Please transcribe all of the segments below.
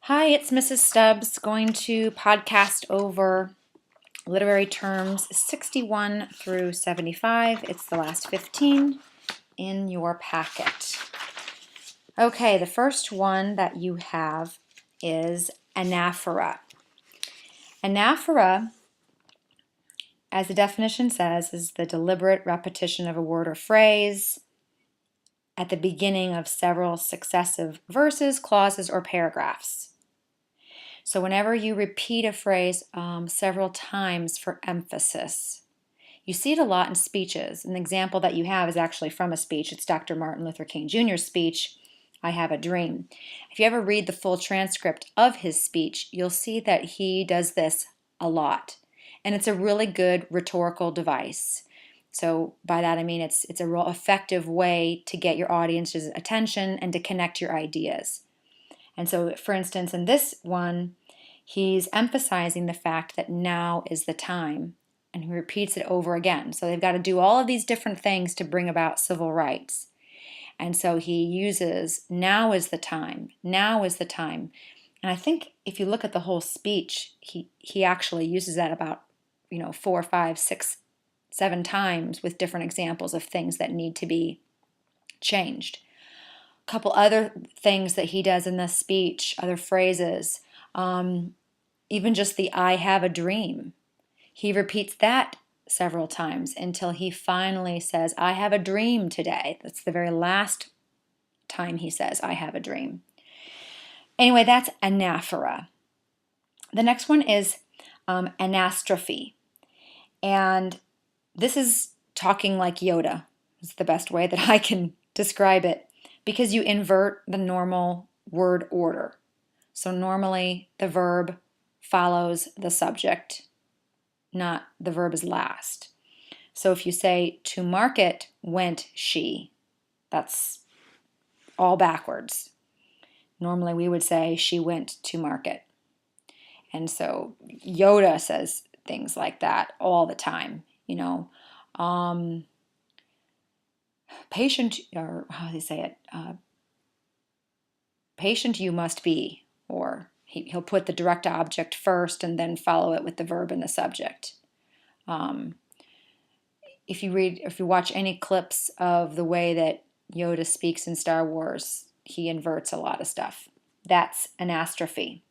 Hi, it's Mrs. Stubbs going to podcast over literary terms 61 through 75. It's the last 15 in your packet. Okay, the first one that you have is anaphora. Anaphora, as the definition says, is the deliberate repetition of a word or phrase at the beginning of several successive verses, clauses, or paragraphs. So whenever you repeat a phrase several times for emphasis, you see it a lot in speeches. An example that you have is actually from a speech. It's Dr. Martin Luther King Jr.'s speech, I Have a Dream. If you ever read the full transcript of his speech, you'll see that he does this a lot. And it's a really good rhetorical device. So by that I mean it's a real effective way to get your audience's attention and to connect your ideas. And so, for instance, in this one, he's emphasizing the fact that now is the time, and he repeats it over again. So they've got to do all of these different things to bring about civil rights. And so he uses now is the time, now is the time. And I think if you look at the whole speech, he actually uses that about 4, 5, 6, 7 times with different examples of things that need to be changed. Couple other things that he does in this speech, other phrases, even just the I have a dream. He repeats that several times until he finally says, I have a dream today. That's the very last time he says, I have a dream. Anyway, that's anaphora. The next one is anastrophe. And this is talking like Yoda. It's the best way that I can describe it. Because you invert the normal word order. So normally the verb follows the subject, not the verb is last. So if you say, to market went she, that's all backwards. Normally we would say, she went to market. And so Yoda says things like that all the time, patient, or how do they say it? Patient you must be, or he'll put the direct object first and then follow it with the verb and the subject. If you watch any clips of the way that Yoda speaks in Star Wars, he inverts a lot of stuff. That's anastrophe.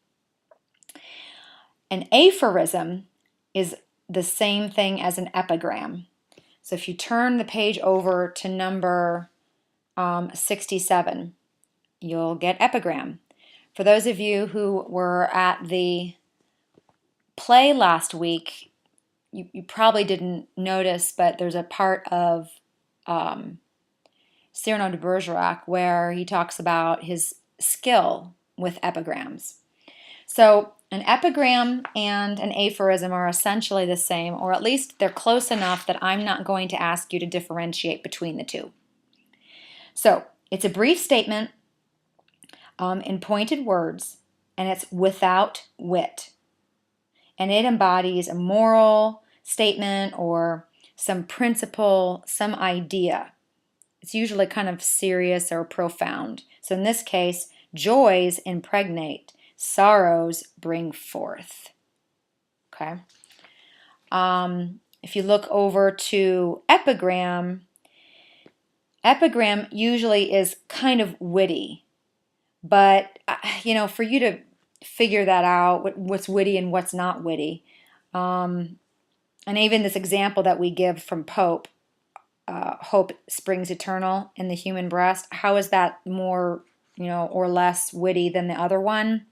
An aphorism is the same thing as an epigram. So if you turn the page over to number 67, you'll get epigram. For those of you who were at the play last week, you probably didn't notice, but there's a part of Cyrano de Bergerac where he talks about his skill with epigrams. So an epigram and an aphorism are essentially the same, or at least they're close enough that I'm not going to ask you to differentiate between the two. So it's a brief statement in pointed words, and it's without wit. And it embodies a moral statement or some principle, some idea. It's usually kind of serious or profound. So in this case, joys impregnate, sorrows bring forth. Okay. If you look over to epigram usually is kind of witty. But, for you to figure that out, what's witty and what's not witty, and even this example that we give from Pope, hope springs eternal in the human breast, how is that more, or less witty than the other one?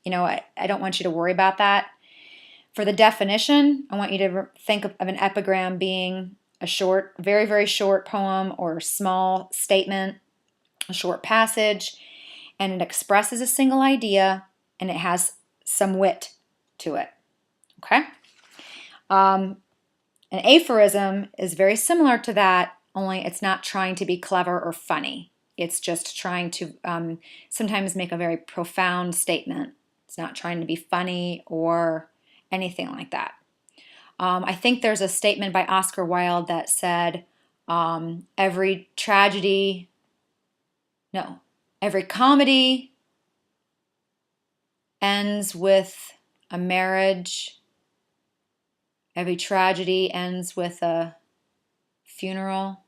I don't want you to worry about that. For the definition, I want you to think of an epigram being a short, very, very short poem or small statement, a short passage, and it expresses a single idea, and it has some wit to it. Okay? An aphorism is very similar to that, only it's not trying to be clever or funny. It's just trying to sometimes make a very profound statement. It's not trying to be funny or anything like that. I think there's a statement by Oscar Wilde that said, every comedy ends with a marriage. Every tragedy ends with a funeral.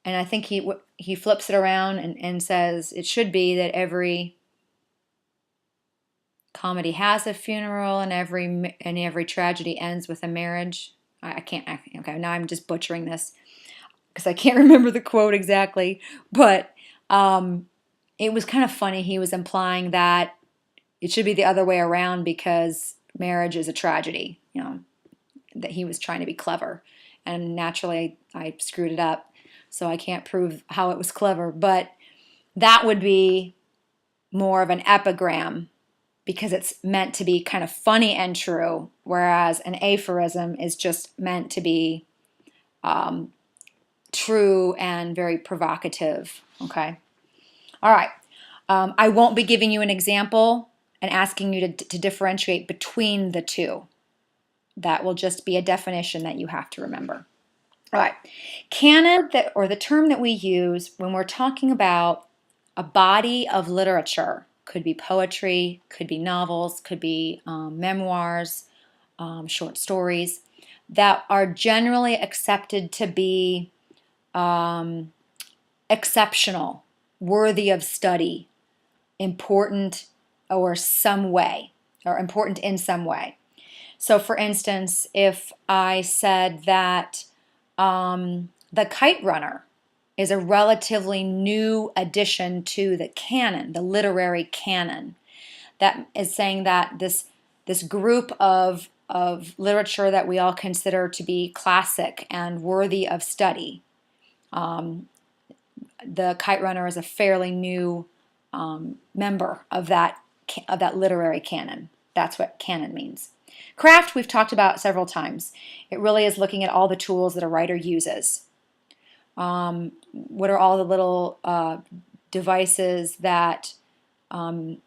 And I think he flips it around and says it should be that every comedy has a funeral and every tragedy ends with a marriage. I can't. Okay, now I'm just butchering this because I can't remember the quote exactly. But it was kind of funny. He was implying that it should be the other way around because marriage is a tragedy. That he was trying to be clever, and naturally I screwed it up. So I can't prove how it was clever, but that would be more of an epigram because it's meant to be kind of funny and true, whereas an aphorism is just meant to be true and very provocative. Okay. All right. I won't be giving you an example and asking you to differentiate between the two. That will just be a definition that you have to remember. All right. Canon, or the term that we use when we're talking about a body of literature, could be poetry, could be novels, could be memoirs, short stories, that are generally accepted to be exceptional, worthy of study, important or important in some way. So for instance, if I said that The Kite Runner is a relatively new addition to the canon, the literary canon, that is saying that this group of literature that we all consider to be classic and worthy of study, The Kite Runner is a fairly new member of that literary canon. That's what canon means. Craft, we've talked about several times. It really is looking at all the tools that a writer uses. What are all the little devices that a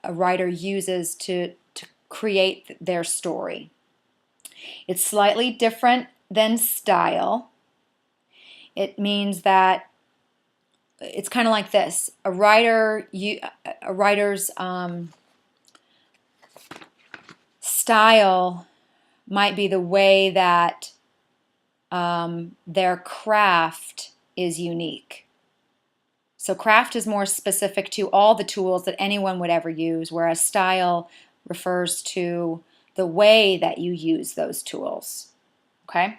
writer uses to create their story? It's slightly different than style. It means that it's kind of like this. A writer's style might be the way that their craft is unique. So craft is more specific to all the tools that anyone would ever use, whereas style refers to the way that you use those tools. Okay?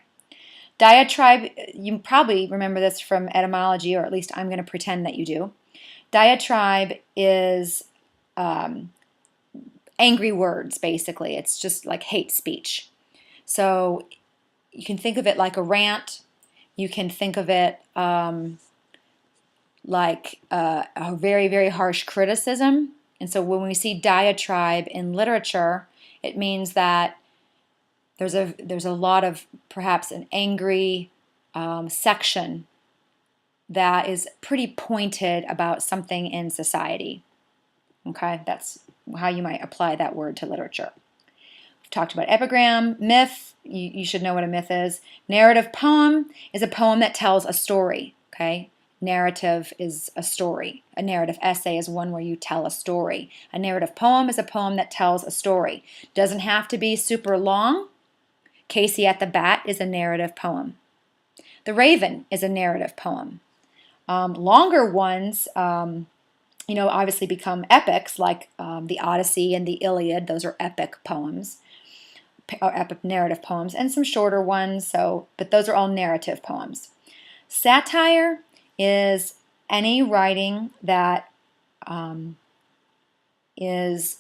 Diatribe, you probably remember this from etymology, or at least I'm going to pretend that you do. Diatribe is angry words, basically. It's just like hate speech. So you can think of it like a rant. You can think of it like a very, very harsh criticism. And so when we see diatribe in literature, it means that there's a lot of perhaps an angry section that is pretty pointed about something in society. Okay, that's how you might apply that word to literature. We've talked about epigram, myth. You should know what a myth is. Narrative poem is a poem that tells a story. Okay, narrative is a story. A narrative essay is one where you tell a story. A narrative poem is a poem that tells a story. Doesn't have to be super long. Casey at the Bat is a narrative poem. The Raven is a narrative poem. Longer ones, obviously become epics, like the Odyssey and the Iliad. Those are epic poems, or epic narrative poems, and some shorter ones. But those are all narrative poems. Satire is any writing that is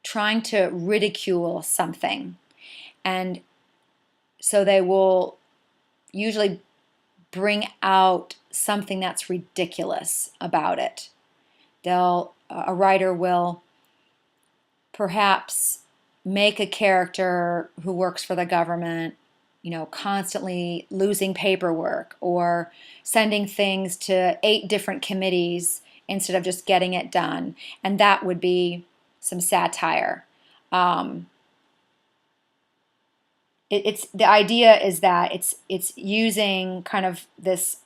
trying to ridicule something. And so they will usually bring out something that's ridiculous about it. A writer will perhaps make a character who works for the government, constantly losing paperwork or sending things to 8 different committees instead of just getting it done. And that would be some satire. The idea is that it's using kind of this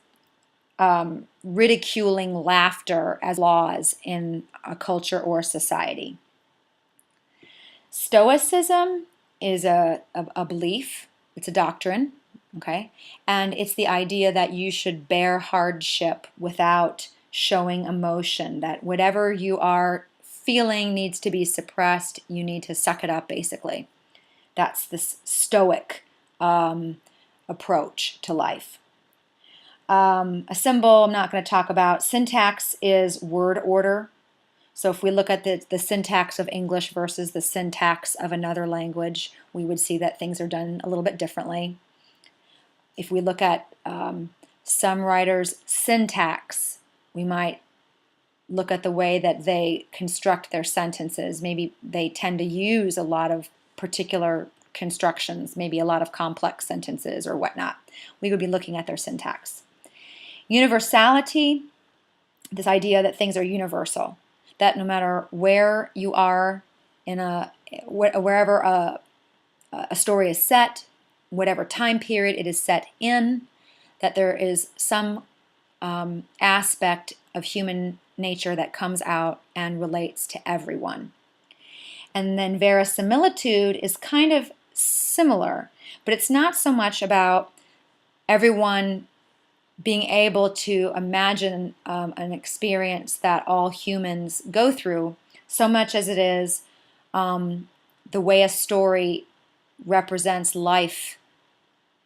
ridiculing laughter as laws in a culture or a society. Stoicism is a belief, it's a doctrine, okay? And it's the idea that you should bear hardship without showing emotion, that whatever you are feeling needs to be suppressed, you need to suck it up, basically. That's this Stoic approach to life. A symbol I'm not going to talk about. Syntax is word order. So if we look at the syntax of English versus the syntax of another language, we would see that things are done a little bit differently. If we look at some writers' syntax, we might look at the way that they construct their sentences. Maybe they tend to use a lot of particular constructions, maybe a lot of complex sentences or whatnot. We would be looking at their syntax. Universality, this idea that things are universal, that no matter where you are in wherever a story is set, whatever time period it is set in, that there is some aspect of human nature that comes out and relates to everyone. And then verisimilitude is kind of similar, but it's not so much about everyone being able to imagine an experience that all humans go through, so much as it is the way a story represents life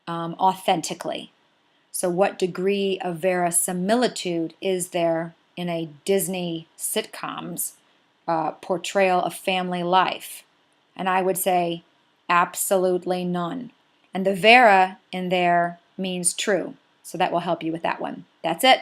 authentically. So what degree of verisimilitude is there in a Disney sitcom's portrayal of family life? And I would say absolutely none. And the vera in there means true. So that will help you with that one. That's it.